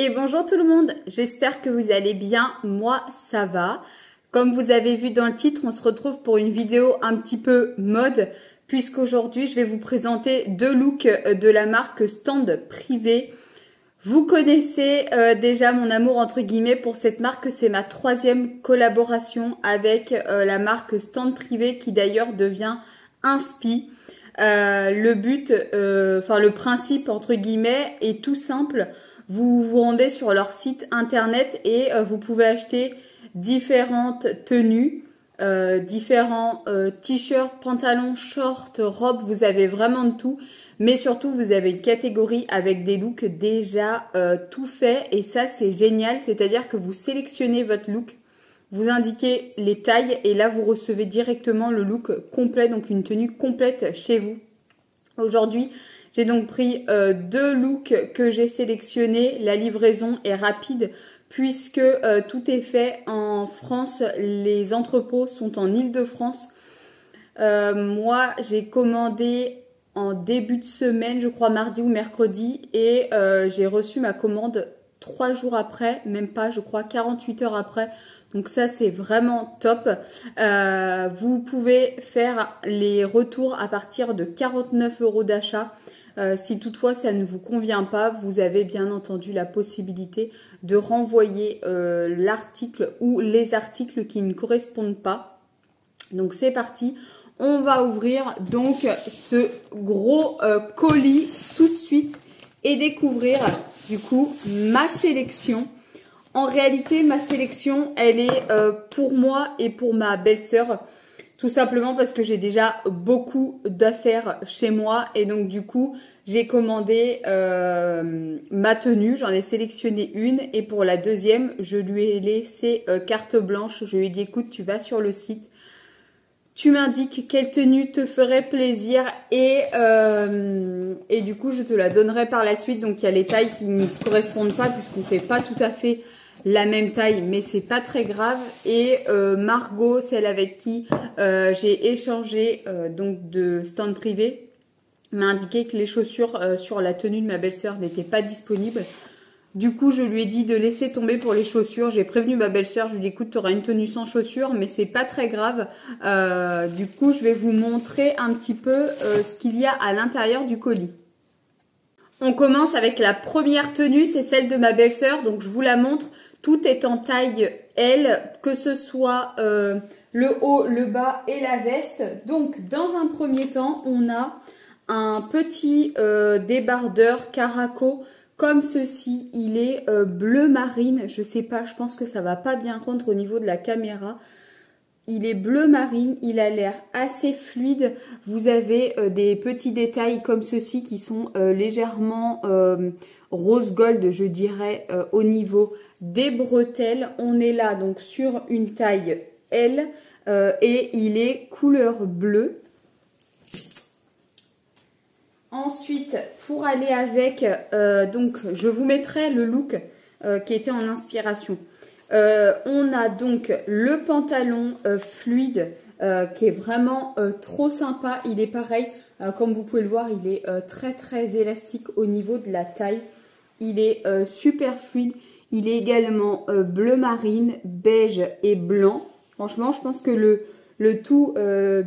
Et bonjour tout le monde, j'espère que vous allez bien, moi ça va. Comme vous avez vu dans le titre, on se retrouve pour une vidéo un petit peu mode, puisqu'aujourd'hui je vais vous présenter deux looks de la marque Stand Privé. Vous connaissez déjà mon amour entre guillemets pour cette marque, c'est ma troisième collaboration avec la marque Stand Privé qui d'ailleurs devient Inspi. Le principe entre guillemets est tout simple. Vous vous rendez sur leur site internet et vous pouvez acheter différentes tenues, différents t-shirts, pantalons, shorts, robes, vous avez vraiment de tout. Mais surtout, vous avez une catégorie avec des looks déjà tout faits et ça, c'est génial. C'est-à-dire que vous sélectionnez votre look, vous indiquez les tailles et là, vous recevez directement le look complet, donc une tenue complète chez vous. Aujourd'hui, j'ai donc pris deux looks que j'ai sélectionnés. La livraison est rapide puisque tout est fait en France. Les entrepôts sont en Île-de-France. Moi, j'ai commandé en début de semaine, je crois mardi ou mercredi. Et j'ai reçu ma commande 3 jours après, même pas, je crois 48 heures après. Donc ça, c'est vraiment top. Vous pouvez faire les retours à partir de 49 € d'achat. Si toutefois ça ne vous convient pas, vous avez bien entendu la possibilité de renvoyer l'article ou les articles qui ne correspondent pas. Donc c'est parti, on va ouvrir donc ce gros colis tout de suite et découvrir du coup ma sélection. En réalité, ma sélection, elle est pour moi et pour ma belle-sœur. Tout simplement parce que j'ai déjà beaucoup d'affaires chez moi et donc du coup j'ai commandé ma tenue, j'en ai sélectionné une et pour la deuxième je lui ai laissé carte blanche. Je lui ai dit écoute, tu vas sur le site, tu m'indiques quelle tenue te ferait plaisir et du coup je te la donnerai par la suite. Donc il y a les tailles qui ne correspondent pas puisqu'on ne fait pas tout à fait la même taille, mais c'est pas très grave. Et Margot, celle avec qui j'ai échangé donc de Stand Privé, m'a indiqué que les chaussures sur la tenue de ma belle-sœur n'étaient pas disponibles. Du coup, je lui ai dit de laisser tomber pour les chaussures. J'ai prévenu ma belle-sœur, je lui ai dit écoute, tu auras une tenue sans chaussures, mais c'est pas très grave. Du coup, je vais vous montrer un petit peu ce qu'il y a à l'intérieur du colis. On commence avec la première tenue, c'est celle de ma belle-sœur, donc je vous la montre. Tout est en taille L, que ce soit le haut, le bas et la veste. Donc, dans un premier temps, on a un petit débardeur caraco comme ceci. Il est bleu marine. Je sais pas, je pense que ça va pas bien rendre au niveau de la caméra. Il est bleu marine, il a l'air assez fluide. Vous avez des petits détails comme ceci qui sont légèrement rose gold, je dirais, au niveau des bretelles. On est là donc sur une taille L et il est couleur bleue. Ensuite, pour aller avec, donc je vous mettrai le look qui était en inspiration. On a donc le pantalon fluide qui est vraiment trop sympa. Il est pareil, comme vous pouvez le voir, il est très très élastique au niveau de la taille. Il est super fluide. Il est également bleu marine, beige et blanc. Franchement, je pense que le tout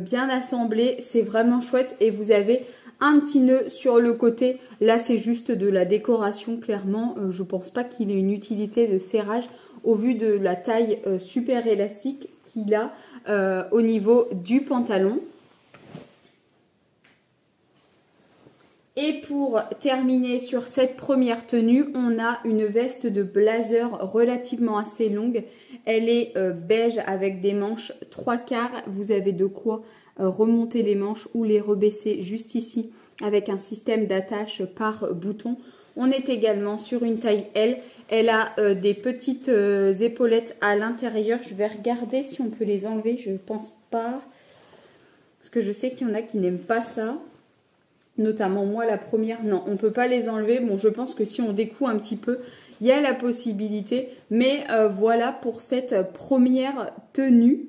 bien assemblé, c'est vraiment chouette. Et vous avez un petit nœud sur le côté. Là, c'est juste de la décoration, clairement. Je ne pense pas qu'il ait une utilité de serrage au vu de la taille super élastique qu'il a au niveau du pantalon. Et pour terminer sur cette première tenue, on a une veste de blazer relativement assez longue. Elle est beige avec des manches 3/4. Vous avez de quoi remonter les manches ou les rebaisser juste ici avec un système d'attache par bouton. On est également sur une taille L. Elle a des petites épaulettes à l'intérieur. Je vais regarder si on peut les enlever. Je ne pense pas. Parce que je sais qu'il y en a qui n'aiment pas ça. Notamment moi la première. Non, on ne peut pas les enlever. Bon, je pense que si on découd un petit peu, il y a la possibilité. Mais voilà pour cette première tenue.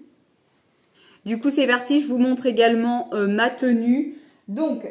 Du coup, c'est parti. Je vous montre également ma tenue. Donc,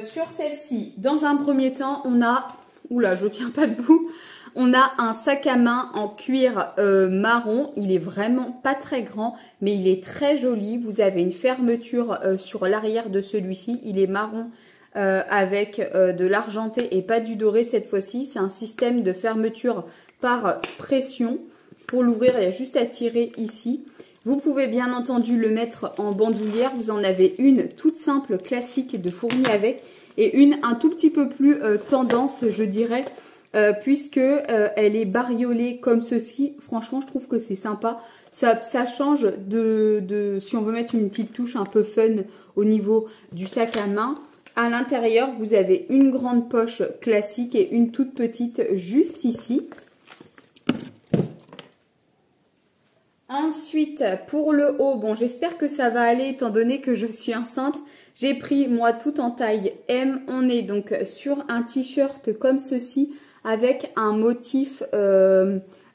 sur celle-ci, dans un premier temps, on a... Oula, je tiens pas debout. On a un sac à main en cuir marron. Il est vraiment pas très grand, mais il est très joli. Vous avez une fermeture sur l'arrière de celui-ci. Il est marron avec de l'argenté et pas du doré cette fois-ci. C'est un système de fermeture par pression. Pour l'ouvrir, il y a juste à tirer ici. Vous pouvez bien entendu le mettre en bandoulière. Vous en avez une toute simple, classique de fourmi avec et une un tout petit peu plus tendance, je dirais, puisque elle est bariolée comme ceci. Franchement, je trouve que c'est sympa. Ça change si on veut mettre une petite touche un peu fun au niveau du sac à main. À l'intérieur, vous avez une grande poche classique et une toute petite juste ici. Ensuite, pour le haut, bon, j'espère que ça va aller étant donné que je suis enceinte. J'ai pris, moi, tout en taille M. On est donc sur un t-shirt comme ceci avec un motif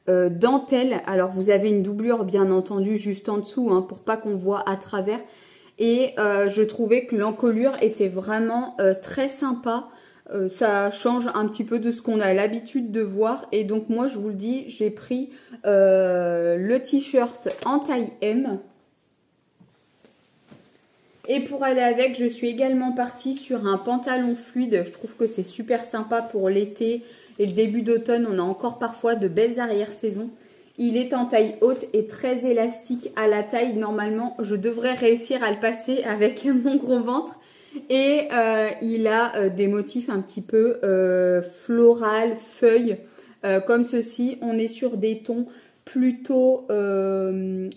dentelle. Alors, vous avez une doublure, bien entendu, juste en dessous hein, pour pas qu'on voit à travers. Et je trouvais que l'encolure était vraiment très sympa. Ça change un petit peu de ce qu'on a l'habitude de voir. Et donc moi je vous le dis, j'ai pris le t-shirt en taille M. Et pour aller avec, je suis également partie sur un pantalon fluide. Je trouve que c'est super sympa pour l'été et le début d'automne. On a encore parfois de belles arrière-saisons. Il est en taille haute et très élastique à la taille. Normalement, je devrais réussir à le passer avec mon gros ventre. Et il a des motifs un petit peu floral, feuilles, comme ceci. On est sur des tons plutôt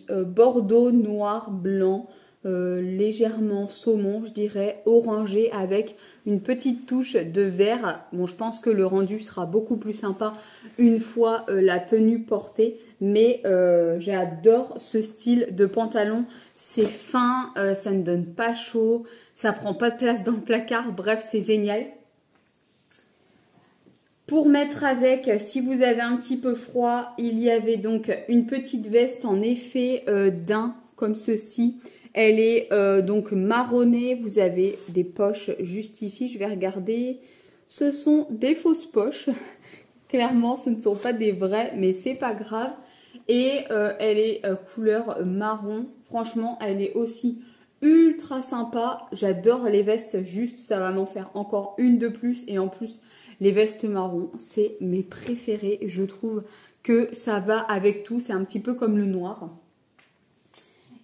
bordeaux, noir, blanc, légèrement saumon, je dirais, orangé avec une petite touche de vert. Bon, je pense que le rendu sera beaucoup plus sympa une fois la tenue portée. Mais j'adore ce style de pantalon. C'est fin, ça ne donne pas chaud. Ça prend pas de place dans le placard. Bref, c'est génial. Pour mettre avec, si vous avez un petit peu froid, il y avait donc une petite veste en effet daim, comme ceci. Elle est donc marronnée. Vous avez des poches juste ici. Je vais regarder. Ce sont des fausses poches. Clairement, ce ne sont pas des vraies, mais c'est pas grave. Et elle est couleur marron. Franchement, elle est aussi ultra sympa. J'adore les vestes, juste ça va m'en faire encore une de plus. Et en plus, les vestes marron, c'est mes préférées. Je trouve que ça va avec tout. C'est un petit peu comme le noir.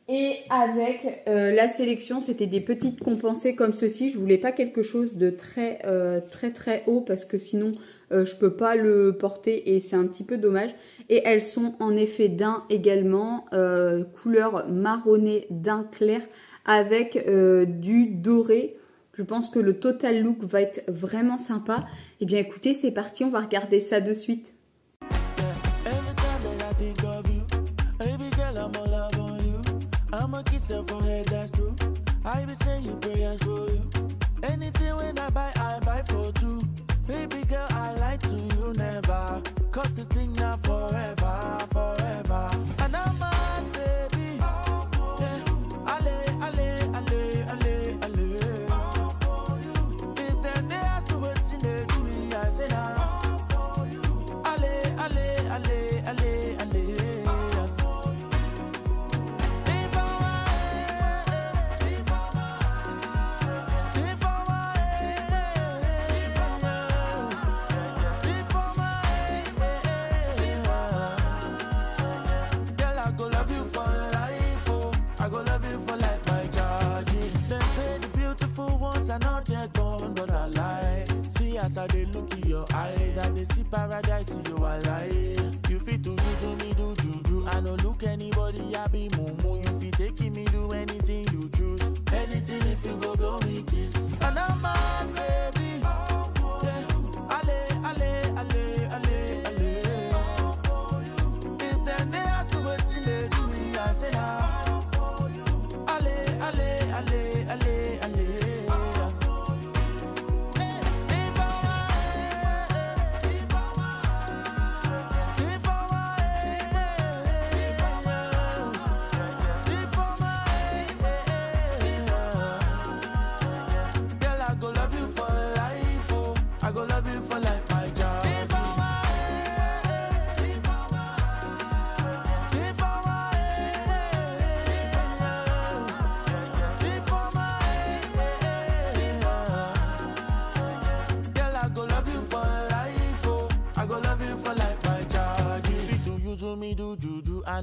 Et avec la sélection, c'était des petites compensées comme ceci. Je voulais pas quelque chose de très haut parce que sinon je peux pas le porter et c'est un petit peu dommage. Et elles sont en effet daim également, couleur marronnée daim clair avec du doré. Je pense que le total look va être vraiment sympa. Et bien écoutez, c'est parti, on va regarder ça de suite. I'ma kiss your forehead, that's true. I be saying prayers for you. Anything when I buy for two. Baby girl, I lie to you never. Cause this thing not forever, forever. And I'm mad, baby. All for you. Ale, ale, ale, ale, ale. All for you. If then they ask me what they do me, I say nah. All for you. Ale, ale, ale, ale, ale. As I dey look in your eyes, I dey see paradise in your life. You fit to me, do juju. I no look anybody, I be mumu. You fit taking me, do anything you choose. Anything if you go blow me kiss. And I'm my baby. All for you. Ale, ale, ale, ale, ale. All for you. If then they ask me what they do me, I say ah. All for you. Ale, ale, ale, ale, ale.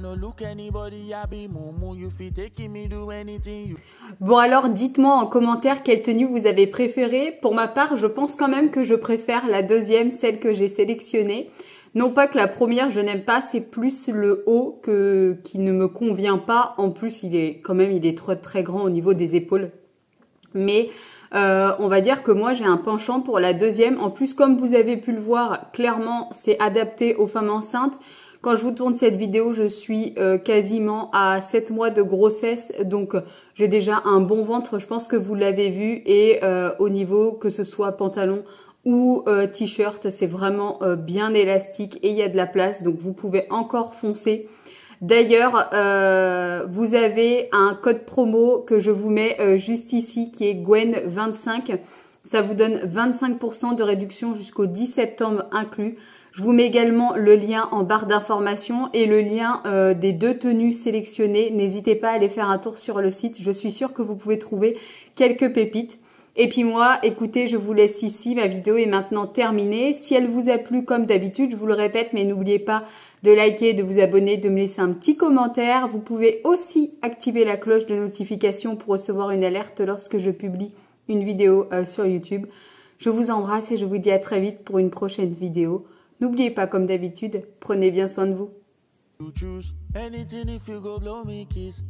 no look anybody, I be mumu. You fit taking me do anything you. Bon alors, dites-moi en commentaire quelle tenue vous avez préférée. Pour ma part, je pense quand même que je préfère la deuxième, celle que j'ai sélectionnée. Non pas que la première je n'aime pas, c'est plus le haut qui ne me convient pas. En plus, il est très grand au niveau des épaules. Mais on va dire que moi j'ai un penchant pour la deuxième. En plus, comme vous avez pu le voir, clairement c'est adapté aux femmes enceintes. Quand je vous tourne cette vidéo, je suis quasiment à 7 mois de grossesse. Donc j'ai déjà un bon ventre, je pense que vous l'avez vu. Et au niveau que ce soit pantalon ou t-shirt, c'est vraiment bien élastique et il y a de la place, donc vous pouvez encore foncer. D'ailleurs, vous avez un code promo que je vous mets juste ici qui est Gwen25. Ça vous donne 25% de réduction jusqu'au 10 septembre inclus. Je vous mets également le lien en barre d'information et le lien des deux tenues sélectionnées. N'hésitez pas à aller faire un tour sur le site. Je suis sûre que vous pouvez trouver quelques pépites. Et puis moi, écoutez, je vous laisse ici. Ma vidéo est maintenant terminée. Si elle vous a plu comme d'habitude, je vous le répète, mais n'oubliez pas de liker, de vous abonner, de me laisser un petit commentaire. Vous pouvez aussi activer la cloche de notification pour recevoir une alerte lorsque je publie une vidéo sur YouTube. Je vous embrasse et je vous dis à très vite pour une prochaine vidéo. N'oubliez pas, comme d'habitude, prenez bien soin de vous. You choose anything if you go blow me kiss.